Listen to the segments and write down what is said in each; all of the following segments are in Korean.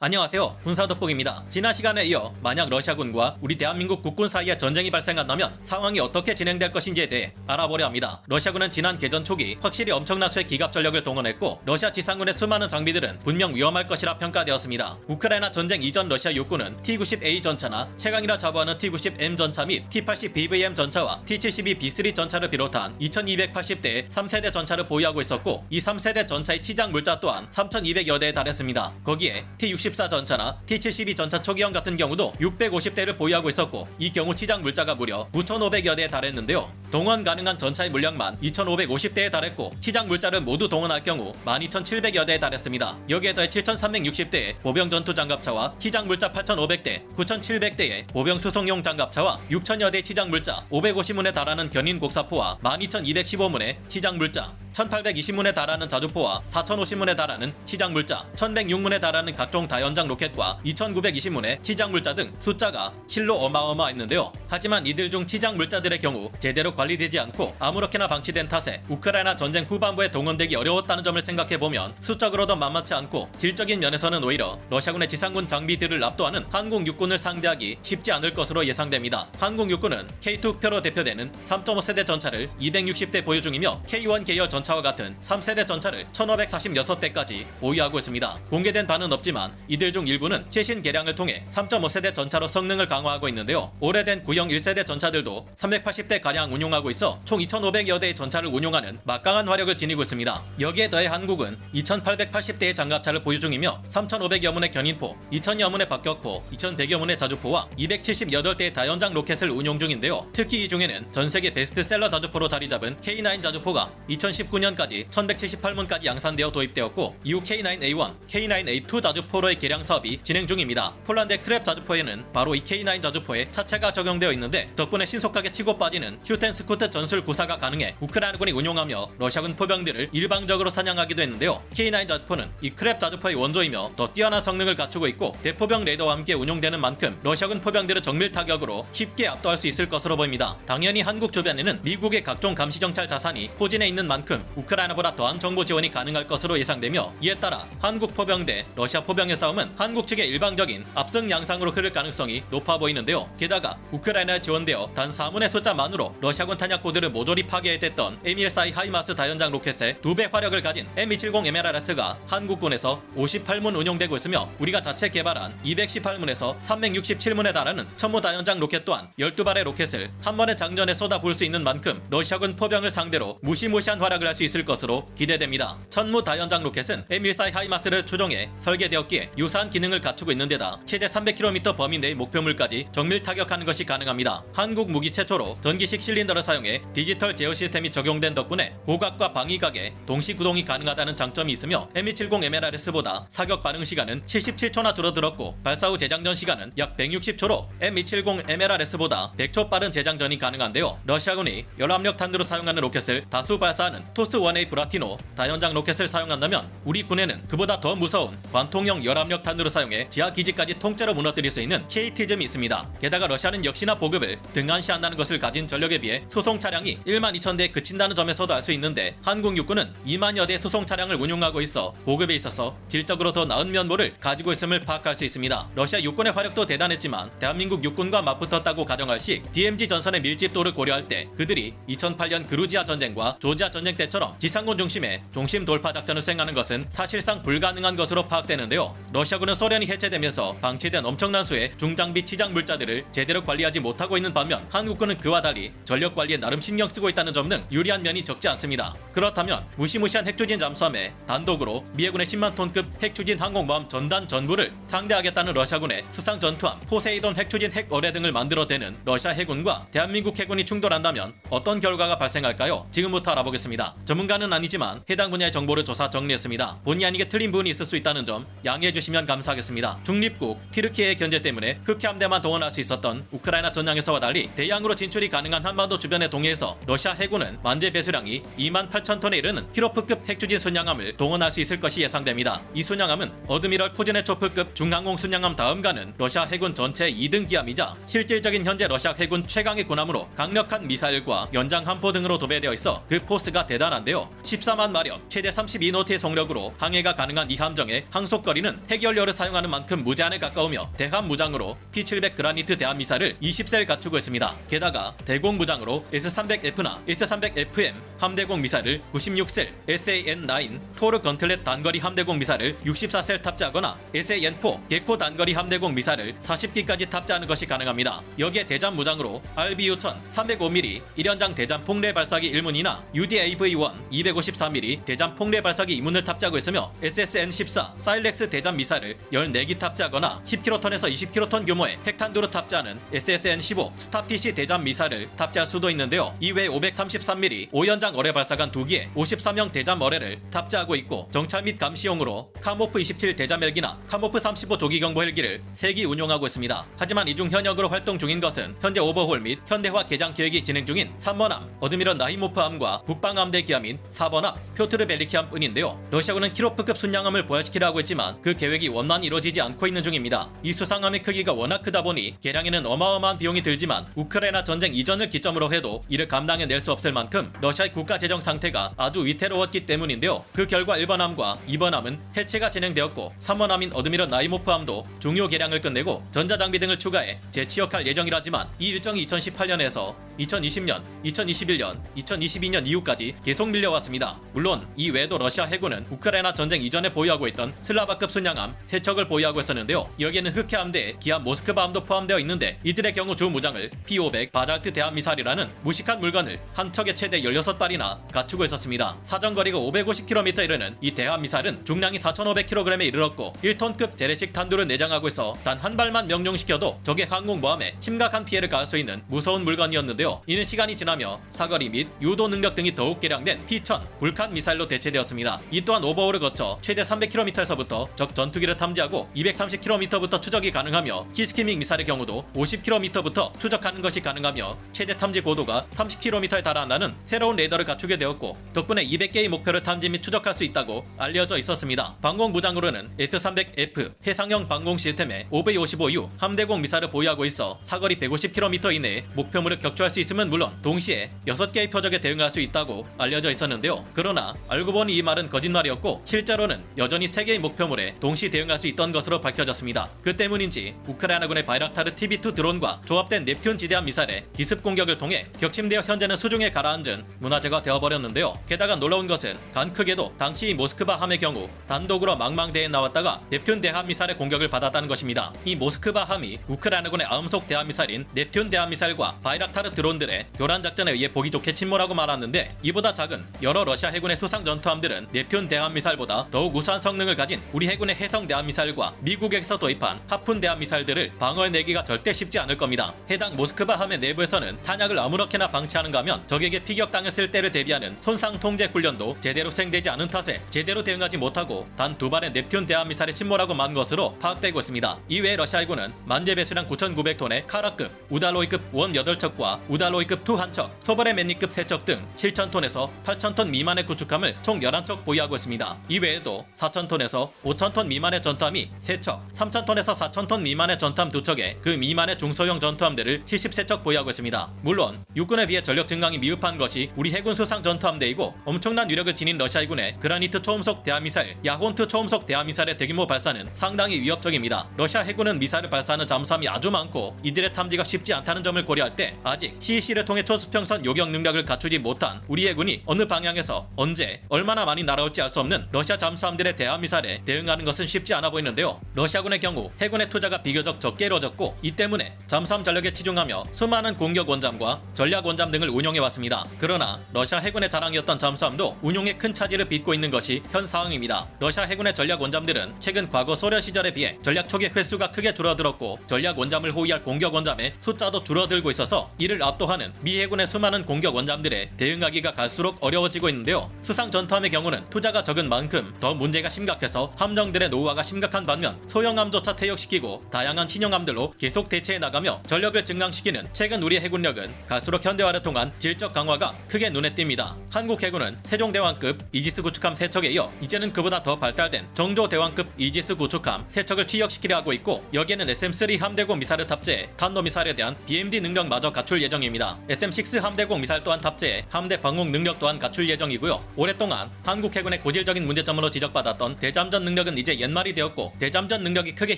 안녕하세요. 군사돋보기입니다. 지난 시간에 이어 만약 러시아군과 우리 대한민국 국군 사이에 전쟁이 발생한다면 상황이 어떻게 진행될 것인지에 대해 알아보려 합니다. 러시아군은 지난 개전 초기 확실히 엄청난 수의 기갑 전력을 동원했고 러시아 지상군의 수많은 장비들은 분명 위험할 것이라 평가되었습니다. 우크라이나 전쟁 이전 러시아 육군은 T-90A 전차나 최강이라 자부하는 T-90M 전차 및 T-80BVM 전차와 T-72B3 전차를 비롯한 2280대의 3세대 전차를 보유하고 있었고 이 3세대 전차의 치장 물자 또한 3200여 대에 달했습니다. 거기에 T-64 전차나 T-72 전차 초기형 같은 경우도 650대를 보유하고 있었고 이 경우 치장 물자가 무려 9500여 대에 달했는데요. 동원 가능한 전차의 물량만 2550대에 달했고 치장 물자를 모두 동원할 경우 12700여 대에 달했습니다. 여기에 더해 7360대의 보병 전투 장갑차와 치장 물자 8500대, 9700대의 보병 수송용 장갑차와 6000여 대의 치장 물자 550문에 달하는 견인 곡사포와 12215문의 치장 물자 1820문에 달하는 자주포와 4050문에 달하는 치장 물자, 1106문에 달하는 각종 다연장 로켓과 2920문의 치장 물자 등 숫자가 실로 어마어마했는데요. 하지만 이들 중 치장 물자들의 경우 제대로 관리되지 않고 아무렇게나 방치된 탓에 우크라이나 전쟁 후반부에 동원되기 어려웠다는 점을 생각해보면 수적으로도 만만치 않고 질적인 면에서는 오히려 러시아군의 지상군 장비들을 압도하는 한국 육군을 상대하기 쉽지 않을 것으로 예상됩니다. 한국 육군은 K2표로 대표되는 3.5세대 전차를 260대 보유 중이며 K1 계열 전차와 같은 3세대 전차를 1546대까지 보유하고 있습니다. 공개된 바는 없지만 이들 중 일부는 최신 개량을 통해 3.5세대 전차로 성능을 강화하고 있는데요. 오래된 구형 1세대 전차들도 380대가량 운용하고 있어 총 2500여 대의 전차를 운용하는 막강한 화력을 지니고 있습니다. 여기에 더해 한국은 2880대의 장갑차를 보유 중이며 3500여 문의 견인포, 2000여 문의 박격포, 2100여 문의 자주포와 278대의 다연장 로켓을 운용 중인데요. 특히 이 중에는 전세계 베스트셀러 자주포로 자리잡은 K9 자주포가 2019년까지 1178문까지 양산되어 도입되었고 이후 K9A1, K9A2 자주포로의 개량 사업이 진행 중입니다. 폴란드의 크랩 자주포에는 바로 이 K9 자주포의 차체가 적용되어 있는데 덕분에 신속하게 치고 빠지는 슈텐스쿠트 전술 구사가 가능해 우크라이나군이 운용하며 러시아군 포병들을 일방적으로 사냥하기도 했는데요. K9 자주포는 이 크랩 자주포의 원조이며 더 뛰어난 성능을 갖추고 있고 대포병 레이더와 함께 운용되는 만큼 러시아군 포병들을 정밀 타격으로 쉽게 압도할 수 있을 것으로 보입니다. 당연히 한국 주변에는 미국의 각종 감시정찰 자산이 포진해 있는 만큼 우크라이나보다 더한 정보 지원이 가능할 것으로 예상되며 이에 따라 한국 포병 대 러시아 포병의 싸움은 한국 측의 일방적인 압승 양상으로 흐를 가능성이 높아 보이는데요. 게다가 우크라이나에 지원되어 단 4문의 숫자만으로 러시아군 탄약고들을 모조리 파괴했던 M14 하이마스 다연장 로켓의 2배 화력을 가진 M270 MLRS가 한국군에서 58문 운용되고 있으며 우리가 자체 개발한 218문에서 367문에 달하는 천무 다연장 로켓 또한 12발의 로켓을 한 번의 장전에 쏟아부을 수 있는 만큼 러시아군 포병을 상대로 무시무시한 활약을 할 수 있을 것으로 기대됩니다. 천무 다연장 로켓은 M14 하이마스를 추종해 설계되었기에 유사한 기능을 갖추고 있는 데다 최대 300km 범위 내의 목표물까지 정밀 타격하는 것이 가능합니다. 한국 무기 최초로 전기식 실린더를 사용해 디지털 제어 시스템이 적용된 덕분에 고각과 방위각에 동시 구동이 가능하다는 장점이 있으며 M270 MLRS보다 사격 반응 시간은 77초나 줄어들었고 발사 후 재장전 시간은 약 160초로 M270 MLRS보다 100초 빠른 재장전이 가능한데요. 러시아군이 열압력 탄두로 사용하는 로켓을 다수 발사하는 토스-1A 브라티노 다연장 로켓을 사용한다면 우리 군에는 그보다 더 무서운 관통형 열압력 탄두를 사용해 지하 기지까지 통째로 무너뜨릴 수 있는 KT즘이 있습니다. 게다가 러시아는 역시나 보급을 등한시한다는 것을 가진 전력에 비해 수송 차량이 12000대에 그친다는 점에서도 알 수 있는데 한국 육군은 2만여 대의 수송 차량을 운용하고 있어 보급에 있어서 질적으로 더 나은 면모를 가지고 있음을 파악할 수 있습니다. 러시아 육군의 화력도 대단했지만 대한민국 육군과 맞붙었다고 가정할 시 DMZ 전선의 밀집도를 고려할 때 그들이 2008년 그루지아 전쟁과 조지아 전쟁 때처럼 지상군 중심의 중심 돌파 작전을 수행하는 것은 사실상 불가능한 것으로 파악되는데요. 러시아군은 소련이 해체되면서 방치된 엄청난 수의 중장비 치장 물자들을 제대로 관리하지 못하고 있는 반면 한국군은 그와 달리 전력 관리에 나름 신경 쓰고 있다는 점 등 유리한 면이 적지 않습니다. 그렇다면 무시무시한 핵추진 잠수함에 단독으로 미 해군의 10만 톤급 핵추진 항공모함 전단 전부를 상대하겠다는 러시아군의 수상 전투함 포세이돈 핵추진 핵어뢰 등을 만들어대는 러시아 해군과 대한민국 해군이 충돌한다면 어떤 결과가 발생할까요? 지금부터 알아보겠습니다. 전문가는 아니지만 해당 분야의 정보를 조사 정리했습니다. 본의 아니게 틀린 부분이 있을 수 있다는 점 양해해 주시면 감사하겠습니다. 중립국 튀르키예의 견제 때문에 흑해 함대만 동원할 수 있었던 우크라이나 전장에서와 달리 대양으로 진출이 가능한 한반도 바이칼라르 주변의 동해에서 러시아 해군은 만재 배수량이 28,000톤에 이르는 키로프급 핵추진 순양함을 동원할 수 있을 것이 예상됩니다. 이 순양함은 어드미럴 쿠즈네초프급 중항공 순양함 다음 가는 러시아 해군 전체 2등 기함이자 실질적인 현재 러시아 해군 최강의 군함으로 강력한 미사일과 연장 함포 등으로 도배되어 있어 그 포스가 대단한데요. 14만 마력, 최대 32노트의 속력으로 항해가 가능한 이 함정의 항속거리는 핵연료를 사용하는 만큼 무제한에 가까우며 대함 무장으로 P700 그라니트 대함 미사를 20셀 갖추고 있습니다. 게다가 대공 무장으로 S300F나 S300FM 함대공 미사를 96셀, SAN9 토르 건틀렛 단거리 함대공 미사를 64셀 탑재하거나 SAN4 개코 단거리 함대공 미사를 40기까지 탑재하는 것이 가능합니다. 여기에 대잠 무장으로 RBU-1000 305mm 1연장 대잠 폭뢰 발사기 1문이나 UDAV-1 254mm 대잠 폭뢰 발사기 2문을 탑재하고 있으며 SSN-14 사일렉스 대잠 미사를 14기 탑재하거나 10kg에서 20kg 규모의 핵탄두를 탑재하는 SSN-15 스타피시 대잠 미사를 탑재할 수도 있는데요. 이외에 533mm 5연장 어뢰 발사관 2기에 53형 대잠 어뢰를 탑재하고 있고 정찰 및 감시용으로 카모프 27 대잠 헬기나 카모프 35 조기 경보 헬기를 3기 운용하고 있습니다. 하지만 이 중 현역으로 활동 중인 것은 현재 오버홀 및 현대화 개장 계획이 진행 중인 3번함 어드미럴 나히모프함과 북방함대 기함인 4번함 표트르 벨리키함 뿐인데요. 러시아군은 키로프급 순양함을 부활시키려 하고 있지만 그 계획이 원만히 이루어지지 않고 있는 중입니다. 이 수상함의 크기가 워낙 크다 보니 개량에는 어마어마한 비용이 들지만 우크라이나 전쟁 이전을 기점으로 해도 이를 감당해낼 수 없을 만큼 러시아의 국가 재정 상태가 아주 위태로웠기 때문인데요. 그 결과 1번함과 2번함은 해체가 진행되었고 3번함인 어드미럴 나이모프함도 중요 개량을 끝내고 전자장비 등을 추가해 재취역할 예정이라지만 이 일정이 2018년에서 2020년, 2021년, 2022년 이후까지 계속 밀려왔습니다. 물론 이 외에도 러시아 해군은 우크라이나 전쟁 이전에 보유하고 있던 슬라바급 순양함 3척을 보유하고 있었는데요. 여기에는 흑해함대, 기함 모스크바함도 포함되어 있는데 이들의 경우 주 무장을 P500 바잘트 대함미사일이라는 무식한 물건을 한 척에 최대 16발이나 갖추고 있었습니다. 사정거리가 550km에 이르는 이 대함미사일은 중량이 4,500kg에 이르렀고 1톤급 재래식 탄두를 내장하고 있어 단 한 발만 명중시켜도 적의 항공모함에 심각한 피해를 가할 수 있는 무서운 물건이었는데요. 이는 시간이 지나며 사거리 및 유도 능력 등이 더욱 개량된 P1000 불칸 미사일로 대체되었습니다. 이 또한 오버홀을 거쳐 최대 300km에서부터 적 전투기를 탐지하고 230km부터 추적이 가능하며 키스키밍 미사일의 경우도 50km부터 추적하는 것이 가능하며 최대 탐지 고도가 30km에 달하는 새로운 레이더를 갖추게 되었고 덕분에 200개의 목표를 탐지 및 추적할 수 있다고 알려져 있었습니다. 방공 무장으로는 S300F 해상형 방공 시스템에 OV-55U 함대공 미사일을 보유하고 있어 사거리 150km 이내에 목표물을 격추할 수 있음은 물론 동시에 6개의 표적에 대응할 수 있다고 알려져 있었는데요. 그러나 알고 보니 이 말은 거짓말이었고 실제로는 여전히 3개의 목표물에 동시 대응할 수 있던 것으로 밝혀졌습니다. 그 때문인지 우크라이나군의 바이락타르 TB2 드론과 조합된 넵튠 지대함 미사일의 기습 공격을 통해 격침되어 현재는 수중에 가라앉은 문화재가 되어버렸는데요. 게다가 놀라운 것은 간 크게도 당시 모스크바 함의 경우 단독으로 망망대에 나왔다가 넵튠 대함 미사일의 공격을 받았다는 것입니다. 이 모스크바 함이 우크라이나군의 아음속 대함 미사일인 넵튠 대함 미사일과 바이락타르 드론들의 교란 작전에 의해 보기 좋게 침몰하고 말았는데 이보다 작은 여러 러시아 해군의 수상 전투함들은 넵튠 대함 미사일보다 더욱 우수한 성능을 가진 우리 해군의 해성 대함 미사일과 미국에서 도입한 하푼 대함 미사일들을 방어해내기가 절대 쉽지 않을 겁니다. 해당 모스크바 함의 내부에서는 탄약을 아무렇게나 방치하는가 하면 적에게 피격당했을 때를 대비하는 손상 통제 훈련도 제대로 수행되지 않은 탓에 제대로 대응하지 못하고 단 2발의 넵튠 대함 미사일에 침몰하고 만 것으로 파악되고 있습니다. 이외에 러시아 해군은 만재 배수량 9,900톤의 카라급, 우달로이급 1 8척과 우달로이급 2 1척, 소벌의 맨니급 3척 등 7,000톤에서 8,000톤 미만의 구축함을 총 11척 보유하고 있습니다. 이외에도 4,000톤에서 5,000톤 미만의 전투함이 3척, 3,000톤에서 4,000톤 미만의 전투함 2척에 그 미만의 중소형 전투함들을 73척 보유하고 있습니다. 물론 육군에 비해 전력 증강이 미흡한 것이 우리 해군 수상 전투함대이고 엄청난 위력을 지닌 러시아 해군의 그라니트 초음속 대함미사일, 야혼트 초음속 대함미사일의 대규모 발사는 상당히 위협적입니다. 러시아 해군은 미사일을 발사하는 잠수함이 아주 많고 이들의 탐지가 쉽지 않다는 점을 고려할 때 아직 CEC를 통해 초수평선 요격 능력을 갖추지 못한 우리 해군이 어느 방향에서 언제 얼마나 많이 날아올지 알 수 없는 러시아 잠수함들의 대함미사일에 대응하는 것은 쉽지 않아 보이는데요. 러시아군의 경우 해군의 투자가 비교적 적게 이루어졌고 이 때문에 잠수함 전력에 치중하며 수많은 공격 원잠과 전략 원잠 등을 운용해왔습니다. 그러나 러시아 해군의 자랑이었던 잠수함도 운용에 큰 차질을 빚고 있는 것이 현 상황입니다. 러시아 해군의 전략 원잠들은 최근 과거 소련 시절에 비해 전략 초계 횟수가 크게 줄어들었고 전략 원잠을 호위할 공격 원잠의 숫자도 줄어들고 있어서 이를 압도하는 미 해군의 수많은 공격 원잠들에 대응하기가 갈수록 어려워지고 있는데요. 수상 전투함의 경우는 투자가 적은 만큼 더 문제가 심각해서 함정들의 노후화가 심각한 반면 소형함조차 퇴역시키고 다양한 신형함들로 계속 대체해 나가며 전력을 증강시키는 최근 우리 해군력은 갈수록 현대화를 통한 질적 강화가 크게 눈에 띕니다. 한국 해군은 세종대왕급 이지스 구축함 3척에 이어 이제는 그보다 더 발달된 정조대왕급 이지스 구축함 3척을 취역시키려 하고 있고, 여기에는 SM3 함대공 미사일을 탑재해 탄도미사일에 대한 BMD 능력마저 갖출 예정입니다. SM6 함대공 미사일 또한 탑재해 함대 방공 능력 또한 갖출 예정이고요. 오랫동안 한국 해군의 고질적인 문제점으로 지적받았던 대잠전 능력은 이제 옛말이 되었고, 대잠전 능력이 크게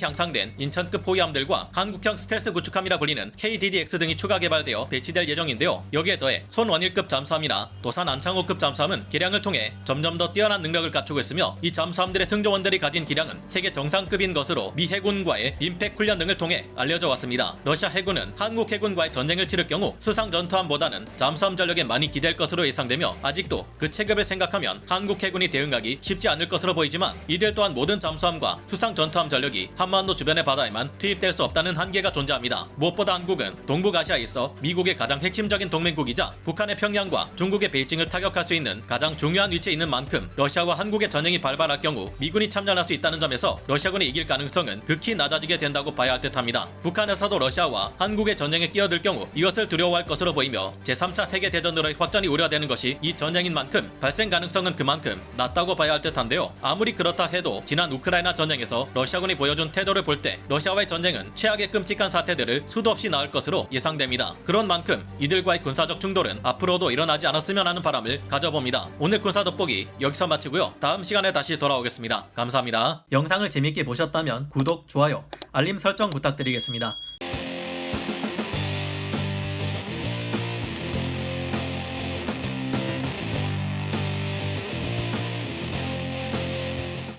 향상된 인천급 호위함들과 한국형 스텔스 구축함이라 불리는 KDDX 등이 추가 개발되어 배치될 예정인데요. 여기에 더해 손원일급 잠수함이나 도산 안창호급 잠수함은 개량을 통해 점점 더 뛰어난 능력을 갖추고 있으며, 이 잠수함들의 승조원들이 가진 기량은 세계 정상급인 것으로 미 해군과의 임팩 훈련 등을 통해 알려져 왔습니다. 러시아 해군은 한국 해군과의 전쟁을 치를 경우 수상 전투함보다는 잠수함 전력에 많이 기댈 것으로 예상되며, 아직도 그 체급을 생각하면 한국 해군이 대응하기 쉽지 않을 것으로 보이지만, 이들 또한 모든 잠수함과 수상 전투함 전력이 한반도 주변의 바다에만 투입될 수 없다는 한계가 존재합니다. 무엇보다 한국은 동북아시아에 있어 미국의 가장 핵심적인 동맹국이자 북한의 평양과 중국의 베이징을 타격할 수 있는 가장 중요한 위치에 있는 만큼, 러시아와 한국의 전쟁이 발발할 경우 미군이 참전할 수 있다는 점에서 러시아군이 이길 가능성은 극히 낮아지게 된다고 봐야 할 듯합니다. 북한에서도 러시아와 한국의 전쟁에 끼어들 경우 이것을 두려워할 것으로 보이며, 제3차 세계대전으로의 확전이 우려되는 것이 이 전쟁인 만큼 발생 가능성은 그만큼 낮다고 봐야 할 듯한데요. 아무리 그렇다 해도 지난 우크라이나 전쟁에서 러시아군이 보여준 태도를 볼 때 러시아와의 전쟁은 최악의 끔찍한 사태들을 수도 없이 낳을 것으로 예상됩니다. 그런 만큼 이들과의 군사적 충돌은 앞으로도 일어나지 않았으면 하는 바람을 가져봅니다. 오늘 군사 돋보기 여기서 마치고요. 다음 시간에 다시 돌아오겠습니다. 감사합니다. 영상을 재밌게 보셨다면 구독, 좋아요, 알림 설정 부탁드리겠습니다.